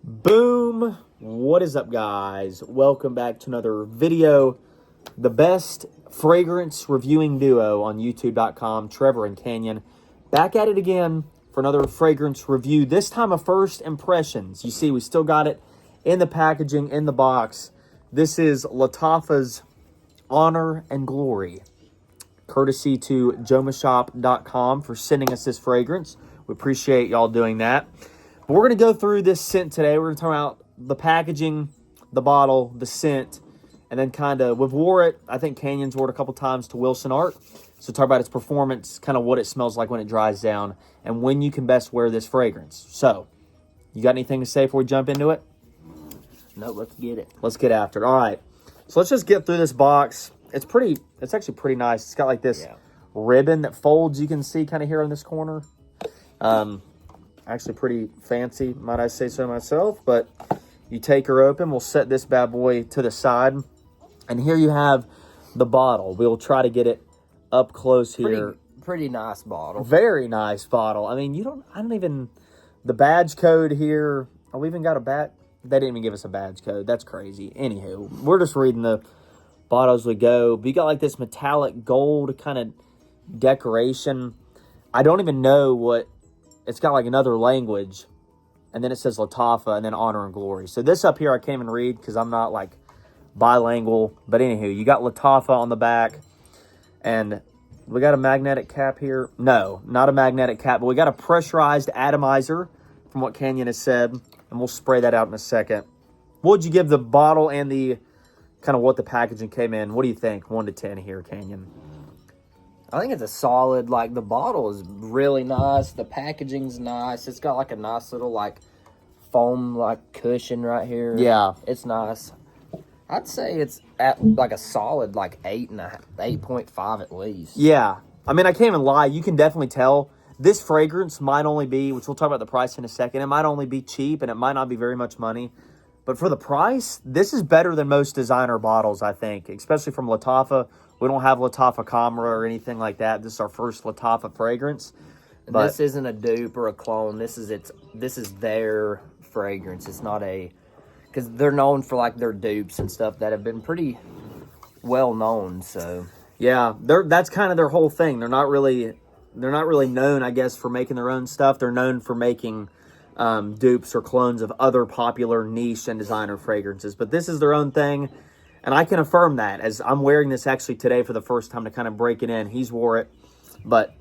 Boom! What is up, guys? Welcome back to another video. The best fragrance reviewing duo on YouTube.com, Trevor and Canyon. Back at it again for another fragrance review, this time of first impressions. You see, we still got it in the packaging, in the box. This is Lattafa's Honor and Glory. Courtesy to jomashop.com for sending us this fragrance. We appreciate y'all doing that. But we're going to go through this scent today. We're going to talk about the packaging, the bottle, the scent, and then kind of, we've wore it. I think Canyon's wore it a couple times to Wilson Art. So talk about its performance, kind of what it smells like when it dries down, and when you can best wear this fragrance. So, you got anything to say before we jump into it? No, let's get it. Let's get after it. All right. So let's just get through this box. It's actually pretty nice. It's got like this ribbon that folds, you can see kind of here in this corner. Actually pretty fancy, might I say so myself. But you take her open. We'll set this bad boy to the side. And here you have the bottle. We'll try to get it up close here. Pretty nice bottle. Very nice bottle. I mean, the badge code here. Oh, we even got a badge. They didn't even give us a badge code. That's crazy. Anywho, we're just reading the bottle as we go. But you got like this metallic gold kind of decoration. I don't even know what. It's got like another language, and then it says Lattafa and then Honor and Glory. So this up here I can't even read because I'm not like bilingual. But anywho, you got Lattafa on the back, and we got a magnetic cap here. No, not a magnetic cap, but we got a pressurized atomizer from what Canyon has said, and we'll spray that out in a second. What would you give the bottle and the kind of what the packaging came in? What do you think? 1 to 10 here, Canyon. I think it's a solid, like, the bottle is really nice. The packaging's nice. It's got, like, a nice little, like, foam, like, cushion right here. Yeah. It's nice. I'd say it's at, like, a solid, like, 8.5 at least. Yeah. I mean, I can't even lie. You can definitely tell this fragrance might only be, which we'll talk about the price in a second, it might only be cheap, and it might not be very much money. But for the price, this is better than most designer bottles, I think, especially from Lattafa. We don't have Lattafa Camera or anything like that. This is our first Lattafa fragrance. But this isn't a dupe or a clone. This is their fragrance. It's not because they're known for like their dupes and stuff that have been pretty well known. So yeah, that's kind of their whole thing. They're not really known, I guess, for making their own stuff. They're known for making dupes or clones of other popular niche and designer fragrances. But this is their own thing. And I can affirm that, as I'm wearing this actually today for the first time to kind of break it in. He's wore it. But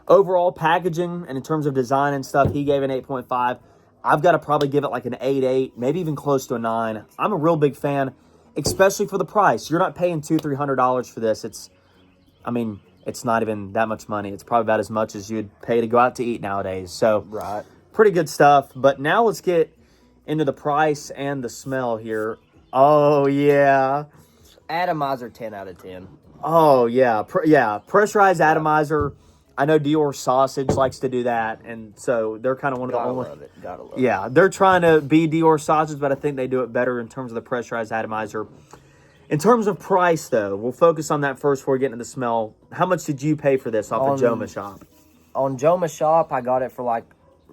overall packaging and in terms of design and stuff, he gave an 8.5. I've got to probably give it like an 8.8, maybe even close to a 9. I'm a real big fan, especially for the price. You're not paying $200-300 for this. It's not even that much money. It's probably about as much as you'd pay to go out to eat nowadays. So, right. Pretty good stuff. But now let's get into the price and the smell here. Oh, yeah. Atomizer, 10 out of 10. Oh, yeah. Pressurized atomizer. I know Dior Sausage likes to do that, and so they're kind of one of the only... Gotta love it. Yeah, they're trying to be Dior Sausage, but I think they do it better in terms of the pressurized atomizer. In terms of price, though, we'll focus on that first before we get into the smell. How much did you pay for this off of Joma Shop? On Joma Shop, I got it for like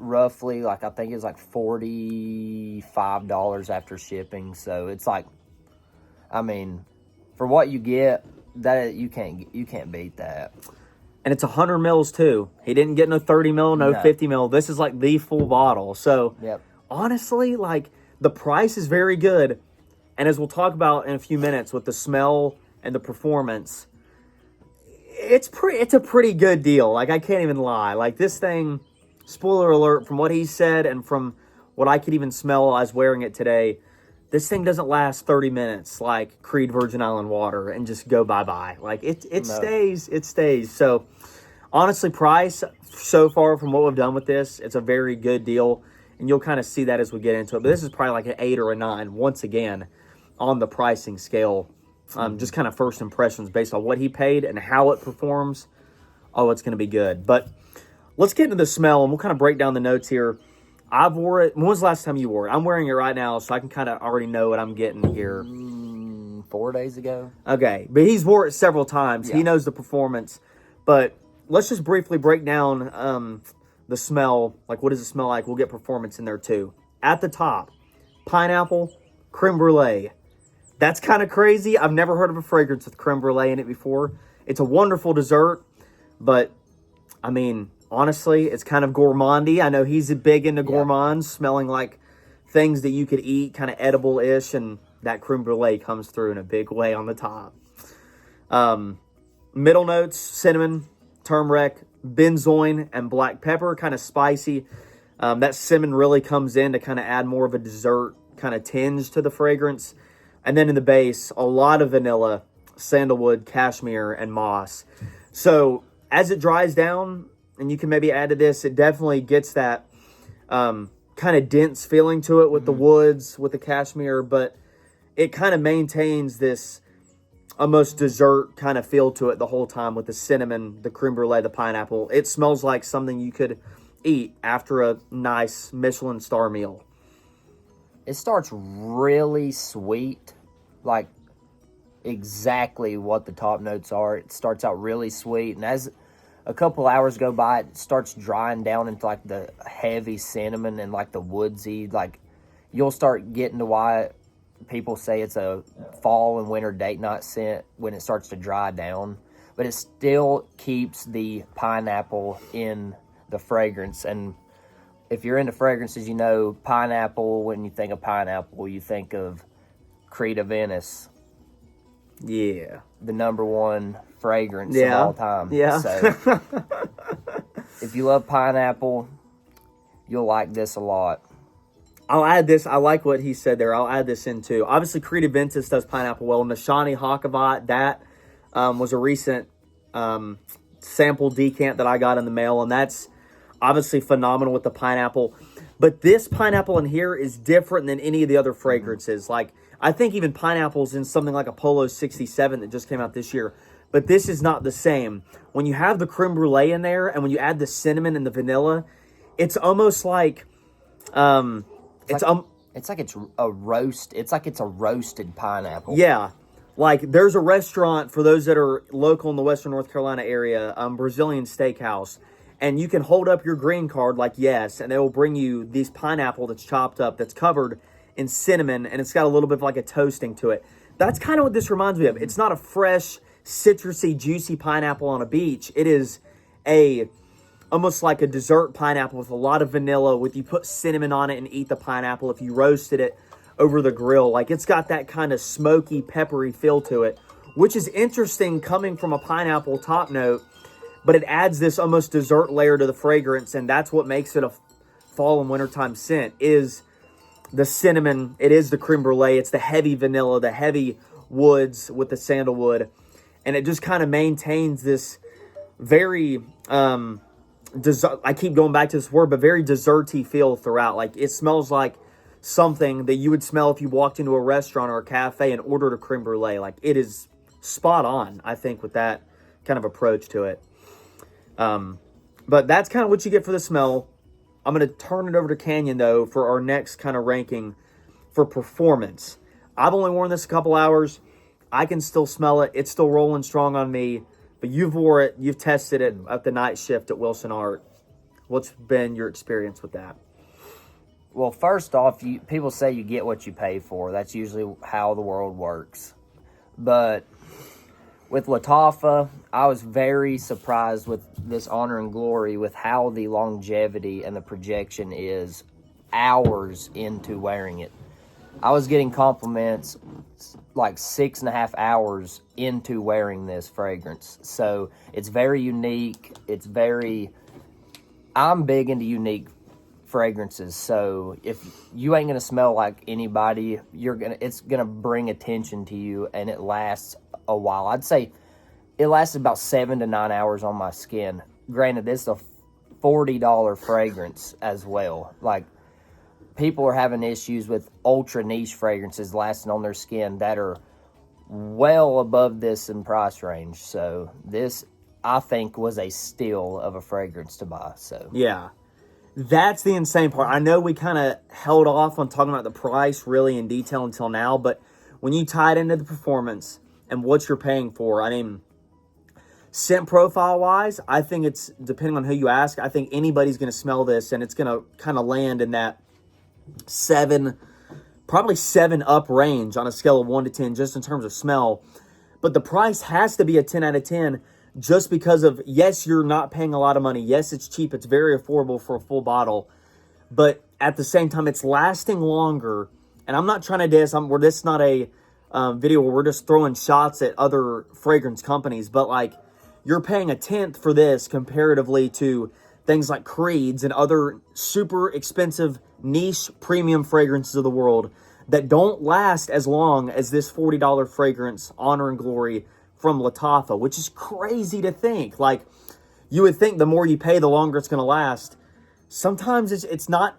roughly, like I think it was like $45 after shipping. So it's like, I mean, for what you get, that you can't beat that. And it's 100 mils too. He didn't get no 30 mil, no 50 mil. This is like the full bottle. So honestly, like the price is very good. And as we'll talk about in a few minutes with the smell and the performance, it's a pretty good deal. Like I can't even lie. Like this thing, spoiler alert, from what he said and from what I could even smell as wearing it today, this thing doesn't last 30 minutes like Creed Virgin Island water and just go bye-bye. Like it stays. So honestly, price so far from what we've done with this, it's a very good deal. And you'll kind of see that as we get into it. But this is probably like an 8 or a 9 once again on the pricing scale. Just kind of first impressions based on what he paid and how it performs. Oh, it's going to be good. But let's get into the smell, and we'll kind of break down the notes here. I've wore it. When was the last time you wore it? I'm wearing it right now, so I can kind of already know what I'm getting here. 4 days ago. Okay, but he's wore it several times. Yeah. He knows the performance. But let's just briefly break down the smell. Like, what does it smell like? We'll get performance in there, too. At the top, pineapple, creme brulee. That's kind of crazy. I've never heard of a fragrance with creme brulee in it before. It's a wonderful dessert, but I mean, honestly, it's kind of gourmandy. I know he's big into gourmands, smelling like things that you could eat, kind of edible-ish, and that creme brulee comes through in a big way on the top. Middle notes, cinnamon, turmeric, benzoin, and black pepper, kind of spicy. That cinnamon really comes in to kind of add more of a dessert kind of tinge to the fragrance. And then in the base, a lot of vanilla, sandalwood, cashmere, and moss. So as it dries down, and you can maybe add to this, it definitely gets that kind of dense feeling to it with the woods, with the cashmere, but it kind of maintains this almost dessert kind of feel to it the whole time with the cinnamon, the creme brulee, the pineapple. It smells like something you could eat after a nice Michelin star meal. It starts really sweet, like exactly what the top notes are. It starts out really sweet, and as a couple hours go by, it starts drying down into like the heavy cinnamon and like the woodsy. Like you'll start getting to why people say it's a fall and winter date night scent when it starts to dry down, but it still keeps the pineapple in the fragrance. And if you're into fragrances, you know pineapple. When you think of pineapple, you think of Creed of Venice. Yeah. The number one fragrance of all time. Yeah. So if you love pineapple, you'll like this a lot. I'll add this. I like what he said there. I'll add this in too. Obviously, Creed of Venice does pineapple well. Nishani Hakavat, that was a recent sample decant that I got in the mail, and that's obviously phenomenal with the pineapple. But this pineapple in here is different than any of the other fragrances. Like, I think even pineapple's in something like a Polo 67 that just came out this year. But this is not the same. When you have the creme brulee in there, and when you add the cinnamon and the vanilla, it's almost like it's like it's a roast. It's like it's a roasted pineapple. Yeah. Like, there's a restaurant, for those that are local in the Western North Carolina area, Brazilian Steakhouse, and you can hold up your green card like yes, and they will bring you this pineapple that's chopped up, that's covered in cinnamon, and it's got a little bit of like a toasting to it. That's kind of what this reminds me of. It's not a fresh, citrusy, juicy pineapple on a beach. It is almost like a dessert pineapple with a lot of vanilla, with you put cinnamon on it and eat the pineapple if you roasted it over the grill. Like, it's got that kind of smoky, peppery feel to it, which is interesting coming from a pineapple top note, but it adds this almost dessert layer to the fragrance, and that's what makes it a fall and wintertime scent, is the cinnamon. It is the creme brulee. It's the heavy vanilla, the heavy woods with the sandalwood, and it just kind of maintains this very, I keep going back to this word, but very desserty feel throughout. Like, it smells like something that you would smell if you walked into a restaurant or a cafe and ordered a creme brulee. Like, it is spot on, I think, with that kind of approach to it. But that's kind of what you get for the smell. I'm going to turn it over to Canyon, though, for our next kind of ranking for performance. I've only worn this a couple hours. I can still smell it. It's still rolling strong on me. But you've wore it. You've tested it at the night shift at Wilson Art. What's been your experience with that? Well, first off, people say you get what you pay for. That's usually how the world works. But with Lattafa, I was very surprised with this Honor and Glory with how the longevity and the projection is hours into wearing it. I was getting compliments like 6.5 hours into wearing this fragrance. So it's very unique. I'm big into unique fragrances. So if you ain't gonna smell like anybody, it's gonna bring attention to you, and it lasts a while. I'd say it lasts about 7 to 9 hours on my skin. Granted, this is a $40 fragrance as well. Like, people are having issues with ultra niche fragrances lasting on their skin that are well above this in price range. So this, I think, was a steal of a fragrance to buy. So yeah, that's the insane part. I know we kind of held off on talking about the price really in detail until now, but when you tie it into the performance and what you're paying for, I mean, scent profile wise, I think it's, depending on who you ask, I think anybody's going to smell this and it's going to kind of land in that 7 probably 7 up range on a scale of 1 to 10 just in terms of smell. But the price has to be a 10 out of 10 just because of, yes, you're not paying a lot of money. Yes, it's cheap. It's very affordable for a full bottle. But at the same time, it's lasting longer. And I'm not trying to diss. This is not a video where we're just throwing shots at other fragrance companies. But, like, you're paying a tenth for this comparatively to things like Creeds and other super expensive niche premium fragrances of the world that don't last as long as this $40 fragrance, Honor and Glory from Lattafa, which is crazy to think. Like, you would think the more you pay, the longer it's going to last. Sometimes it's not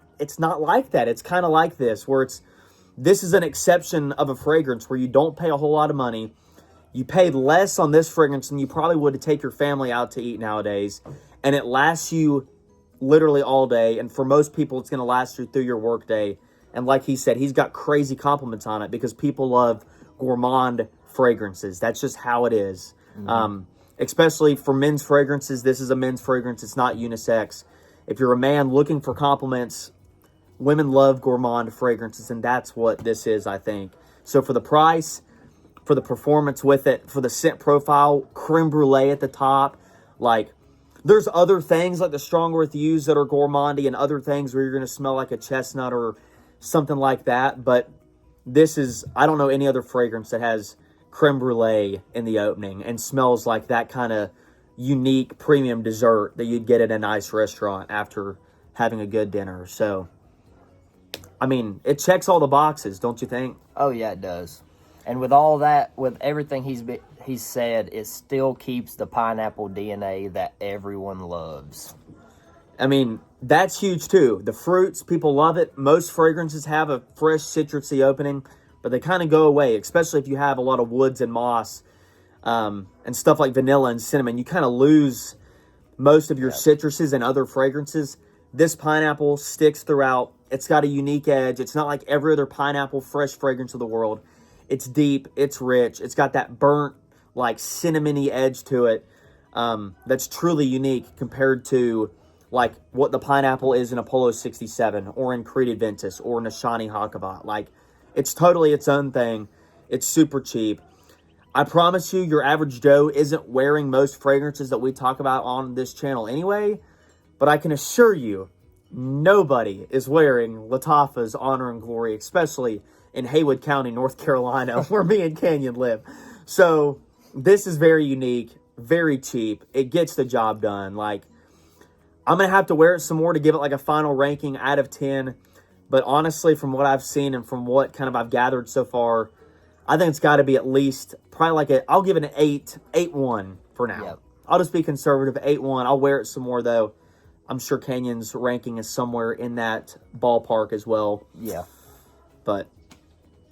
like that. It's kind of like this, where this is an exception of a fragrance where you don't pay a whole lot of money. You paid less on this fragrance than you probably would to take your family out to eat nowadays, and it lasts you literally all day. And for most people, it's going to last you through your work day. And like he said, he's got crazy compliments on it because people love gourmand fragrances. That's just how it is. Mm-hmm. Especially for men's fragrances, this is a men's fragrance. It's not unisex. If you're a man looking for compliments, women love gourmand fragrances, and that's what this is, I think. So for the price, for the performance with it, for the scent profile, creme brulee at the top, like, there's other things like the Strong Earth Used that are gourmandy and other things where you're going to smell like a chestnut or something like that. But this is, I don't know any other fragrance that has creme brulee in the opening and smells like that kind of unique premium dessert that you'd get at a nice restaurant after having a good dinner. So, I mean, it checks all the boxes, don't you think? Oh, yeah, it does. And with all that, with everything he's said, it still keeps the pineapple DNA that everyone loves. I mean, that's huge too. The fruits, people love it. Most fragrances have a fresh citrusy opening, but they kind of go away, especially if you have a lot of woods and moss and stuff like vanilla and cinnamon. You kind of lose most of your citruses and other fragrances. This pineapple sticks throughout. It's got a unique edge. It's not like every other pineapple fresh fragrance of the world. It's deep. It's rich. It's got that burnt, like, cinnamony edge to it that's truly unique compared to, like, what the pineapple is in Apollo 67 or in Creed Adventus or in Ashani Hakavat. Like, it's totally its own thing. It's super cheap. I promise you, your average Joe isn't wearing most fragrances that we talk about on this channel anyway, but I can assure you, nobody is wearing Lattafa's Honor and Glory, especially in Haywood County, North Carolina, where me and Canyon live. So this is very unique, very cheap. It gets the job done. Like, I'm going to have to wear it some more to give it like a final ranking out of 10. But honestly, from what I've seen and from what kind of I've gathered so far, I think it's got to be at least probably like I'll give it an 8.1 for now. Yep. I'll just be conservative, 8.1. I'll wear it some more though. I'm sure Canyon's ranking is somewhere in that ballpark as well. Yeah. But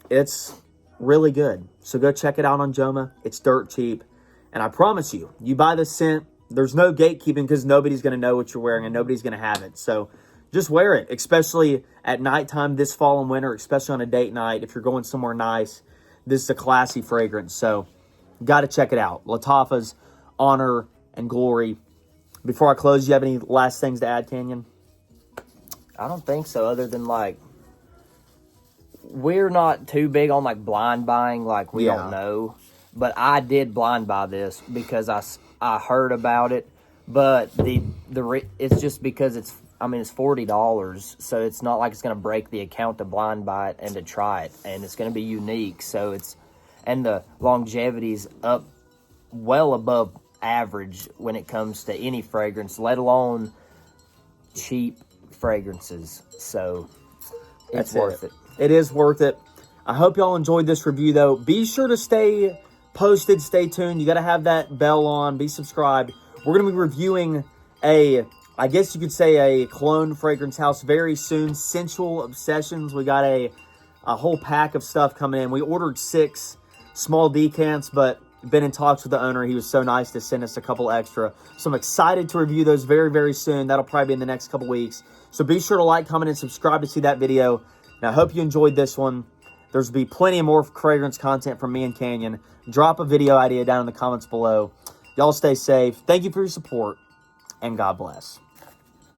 it's really good. So go check it out on Joma. It's dirt cheap. And I promise you, you buy this scent, there's no gatekeeping because nobody's going to know what you're wearing and nobody's going to have it. So just wear it, especially at nighttime this fall and winter, especially on a date night. If you're going somewhere nice, this is a classy fragrance. So got to check it out. Lattafa's Honor and Glory. Before I close, do you have any last things to add, Canyon? I don't think so, other than, like, we're not too big on, like, blind buying, like, we don't know. But I did blind buy this because I heard about it. But it's just because it's $40, so it's not like it's going to break the account to blind buy it and to try it. And it's going to be unique, so and the longevity's up well above average when it comes to any fragrance, let alone cheap fragrances. So it's worth it. It is worth it. I hope y'all enjoyed this review, though. Be sure to stay posted, stay tuned. You got to have that bell on, be subscribed. We're going to be reviewing I guess you could say a cologne fragrance house very soon, Sensual Obsessions. We got a whole pack of stuff coming in. We ordered 6 small decants, but been in talks with the owner. He was so nice to send us a couple extra. So I'm excited to review those very, very soon. That'll probably be in the next couple weeks. So be sure to like, comment, and subscribe to see that video. And I hope you enjoyed this one. There's be plenty of more fragrance content from me and Canyon. Drop a video idea down in the comments below. Y'all stay safe. Thank you for your support, and God bless.